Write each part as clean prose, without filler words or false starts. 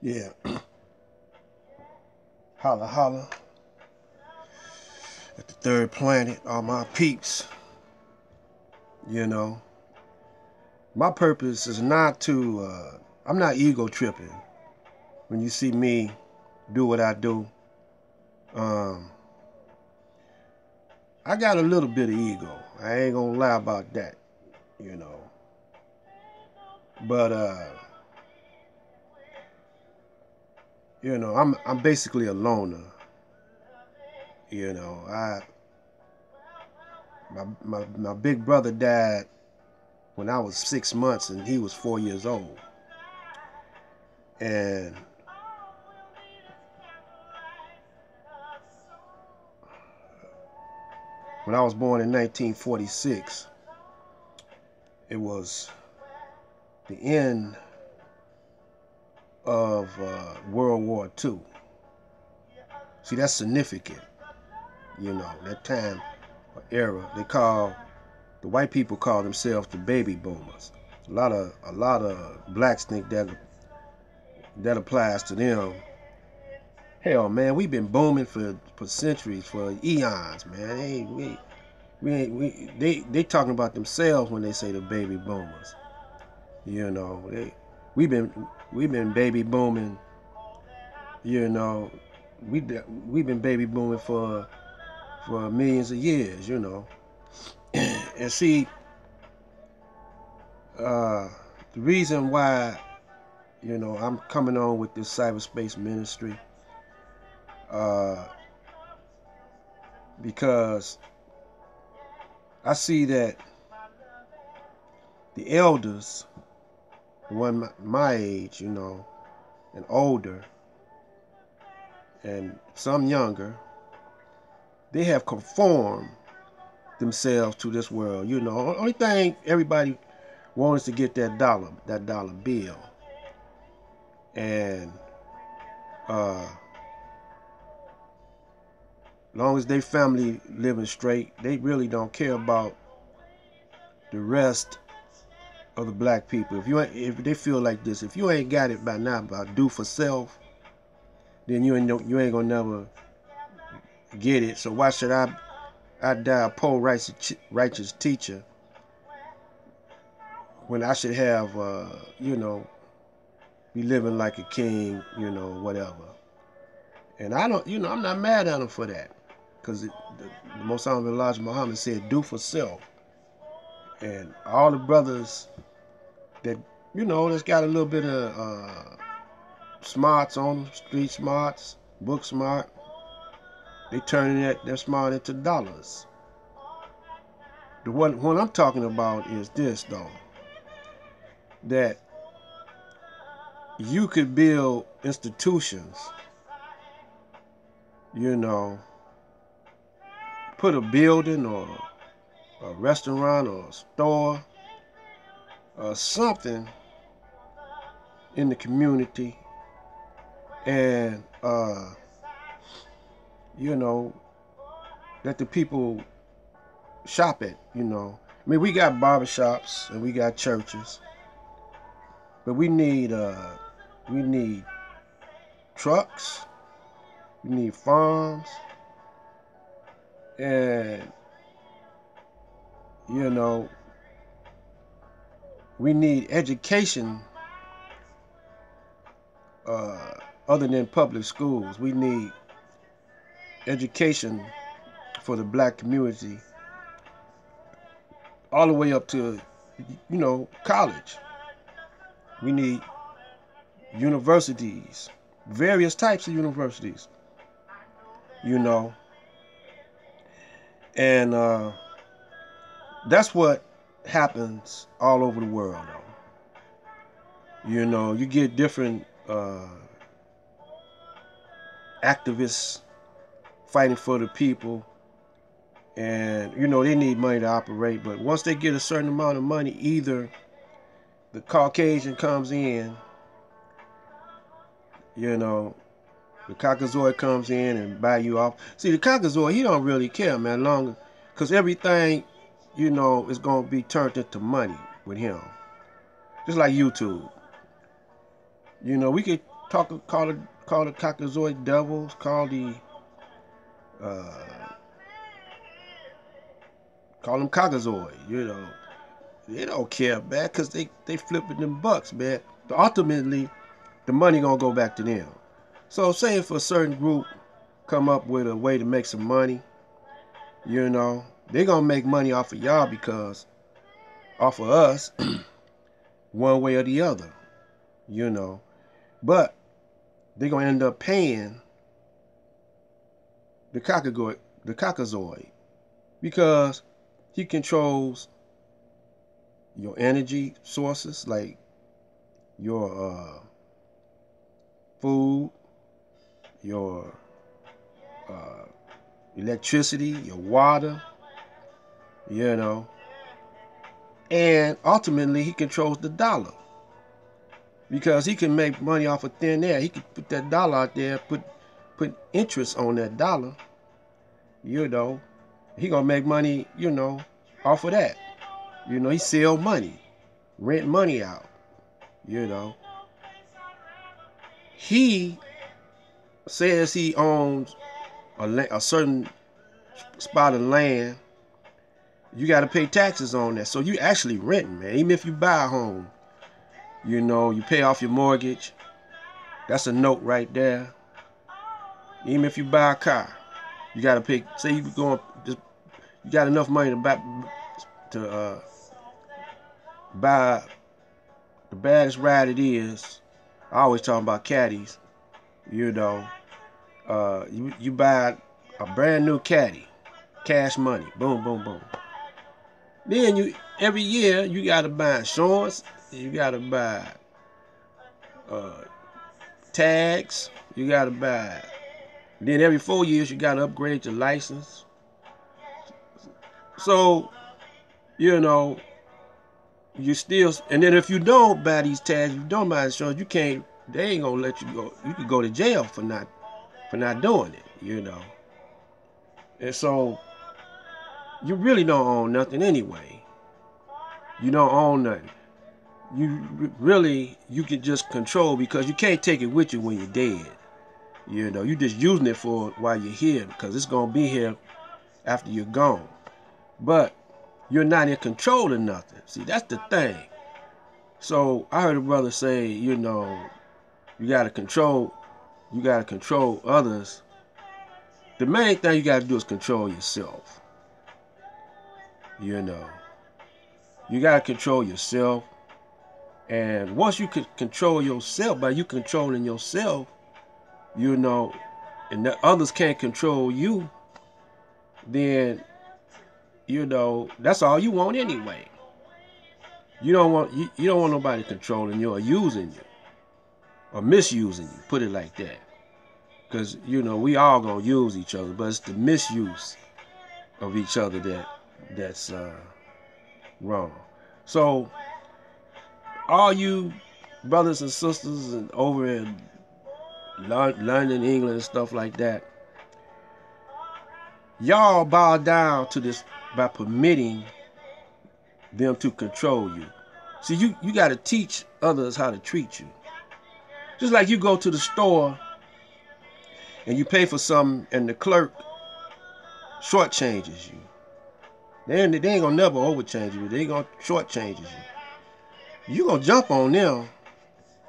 Yeah, holla holla at the third planet, all my peeps. You know, my purpose is not to, I'm not ego tripping. When you see me do what I do, um, I got a little bit of ego. I ain't gonna lie about that, you know. But, I'm basically a loner. You know, my big brother died when I was 6 months and he was 4 years old. And when I was born in 1946, it was the end of World War II. See, that's significant. That time or era. The white people call themselves the baby boomers. A lot of blacks think that applies to them. Hell, man, we've been booming for centuries, for eons, man. They talking about themselves when they say the baby boomers. You know, they we've been we've been baby booming. You know, we've been baby booming for millions of years. And see, uh, the reason why I'm coming on with this cyberspace ministry, uh, because I see that the elders, the one my age, and older, and some younger, they have conformed themselves to this world. Only thing everybody wants to get that dollar bill, and uh, long as they family living straight, they really don't care about the rest of the black people. If they feel like this, if you ain't got it by now about do for self, then you ain't gonna never get it. So why should I die a poor righteous teacher when I should have be living like a king, whatever. And I don't, I'm not mad at him for that, because the Most Honorable Elijah Muhammad said, "Do for self." And all the brothers that that's got a little bit of smarts on them, street smarts, book smart, they turning their smart into dollars. The one what I'm talking about is this though, that you could build institutions, you know, put a building or a restaurant or a store or something in the community, and you know let the people shop at. I mean, we got barbershops and we got churches, but we need trucks, we need farms, and you know we need education, uh, other than public schools. We need education for the black community all the way up to college. We need universities, various types of universities, you know and that's what happens all over the world though. You get different activists fighting for the people, and they need money to operate, but once they get a certain amount of money, either the Caucasian comes in, you know the Caucasoid comes in and buy you off. See, the Caucasoid, he don't really care, man, long because everything is going to be turned into money with him, just like YouTube. We could call the Caucasoid devils, uh, call them Caucasoid. They don't care, man, because they flipping them bucks, man. Ultimately, the money gonna go back to them. So say if a certain group come up with a way to make some money, they gonna make money off of y'all because off of us, one way or the other, But they gonna end up paying the Caucasoid because he controls your energy sources like your food, your electricity, your water, and ultimately he controls the dollar because he can make money off of thin air. He can put that dollar out there, put interest on that dollar. He gonna make money, off of that. He sell money, rent money out. He says he owns a certain spot of land. You got to pay taxes on that. So you actually renting, man. Even if you buy a home, you pay off your mortgage. That's a note right there. Even if you buy a car, you got to pay. Say you got enough money to buy the baddest ride it is. I always talk about caddies. You buy a brand new caddy, cash money, boom, boom, boom. Then every year you gotta buy insurance, you gotta buy tags, you gotta buy. Then every 4 years you gotta upgrade your license. So, you still, and then if you don't buy these tags, you don't buy insurance, they ain't gonna let you go. You could go to jail for not doing it, And so you really don't own nothing anyway. You don't own nothing. You can just control because you can't take it with you when you're dead. You're just using it for while you're here because it's gonna be here after you're gone. But you're not in control of nothing. See, that's the thing. So I heard a brother say, you gotta control others. The main thing you gotta do is control yourself. You gotta control yourself. And once you can control yourself, by you controlling yourself, and the others can't control you, then that's all you want anyway. You don't want nobody controlling you or using you or misusing you. Put it like that, because we all gonna use each other, but it's the misuse of each other that's wrong. So all you brothers and sisters and over in London, England, and stuff like that, y'all bow down to this by permitting them to control you. See, you got to teach others how to treat you. Just like you go to the store and you pay for something and the clerk shortchanges you. They ain't gonna never overchange you. They gonna shortchanges you. You gonna jump on them,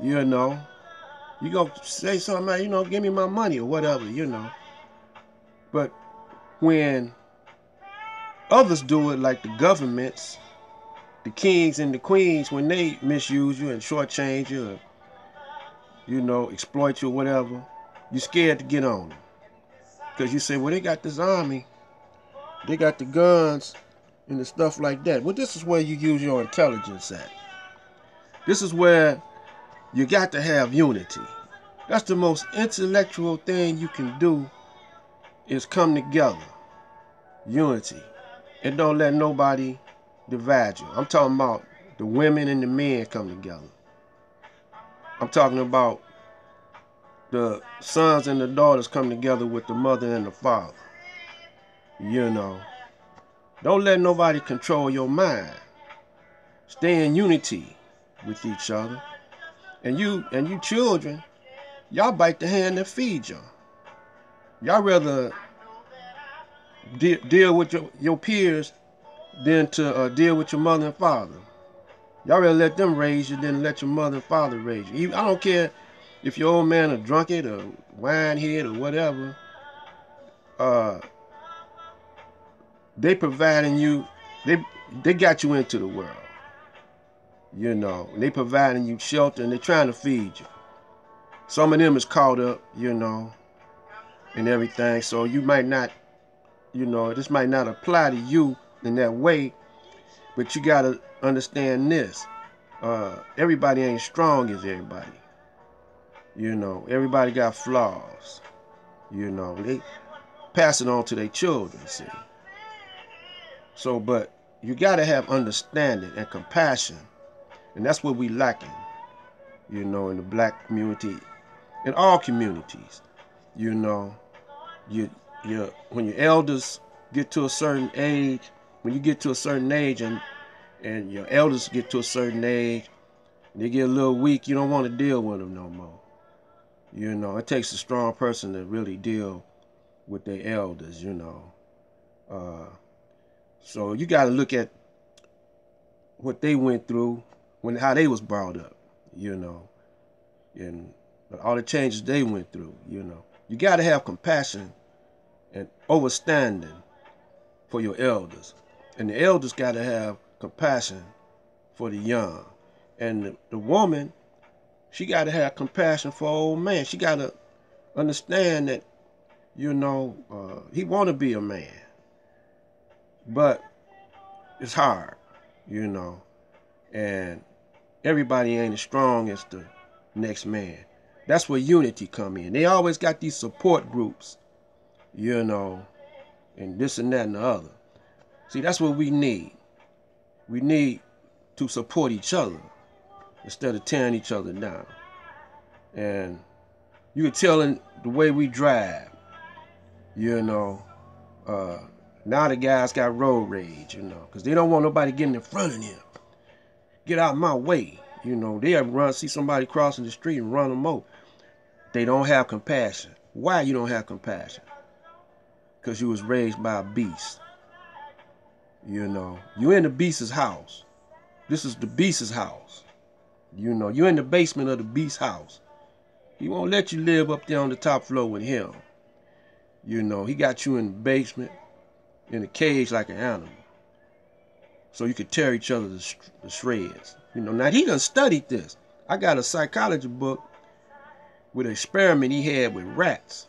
you gonna say something like, give me my money or whatever, But when others do it, like the governments, the kings and the queens, when they misuse you and shortchange you, or, exploit you or whatever, you're scared to get on them. Because you say, well, they got this army, they got the guns and the stuff like that. Well, this is where you use your intelligence at. This is where you got to have unity. That's the most intellectual thing you can do, is come together. Unity. And don't let nobody divide you. I'm talking about the women and the men come together. I'm talking about the sons and the daughters come together with the mother and the father. Don't let nobody control your mind. Stay in unity with each other. And you children, Y'all bite the hand that feeds y'all. Y'all rather deal with your peers than to deal with your mother and father. Y'all rather let them raise you than let your mother and father raise you. I don't care if your old man a drunkard or winehead or whatever. Uh, they providing you. They got you into the world. You know, they providing you shelter and they trying to feed you. Some of them is caught up, you know, and everything. So you might not, you know, this might not apply to you in that way, but you gotta understand this. Everybody ain't strong as everybody. You know, everybody got flaws. You know, they pass it on to their children, see. So, but you gotta have understanding and compassion, and that's what we lacking. You know, in the black community, in all communities. You know, you when your elders get to a certain age, when you get to a certain age and your elders get to a certain age, they get a little weak, you don't want to deal with them no more. You know, it takes a strong person to really deal with their elders, you know. So you got to look at what they went through, how they was brought up, you know, and all the changes they went through, you know. You got to have compassion and understanding for your elders. And the elders got to have compassion for the young. And the woman, she got to have compassion for old man. She got to understand that, you know, he want to be a man. But it's hard, you know. And everybody ain't as strong as the next man. That's where unity come in. They always got these support groups, you know, and this and that and the other. See, that's what we need. We need to support each other instead of tearing each other down. And you can tell in the way we drive, you know, now the guys got road rage, you know, because they don't want nobody getting in front of them. Get out of my way. You know, they'll see somebody crossing the street and run them over. They don't have compassion. Why you don't have compassion? Because you was raised by a beast. You know, you in the beast's house. This is the beast's house. You know, you're in the basement of the beast's house. He won't let you live up there on the top floor with him. You know, he got you in the basement, in a cage like an animal. So you could tear each other to shreds. You know, now he done studied this. I got a psychology book with an experiment he had with rats.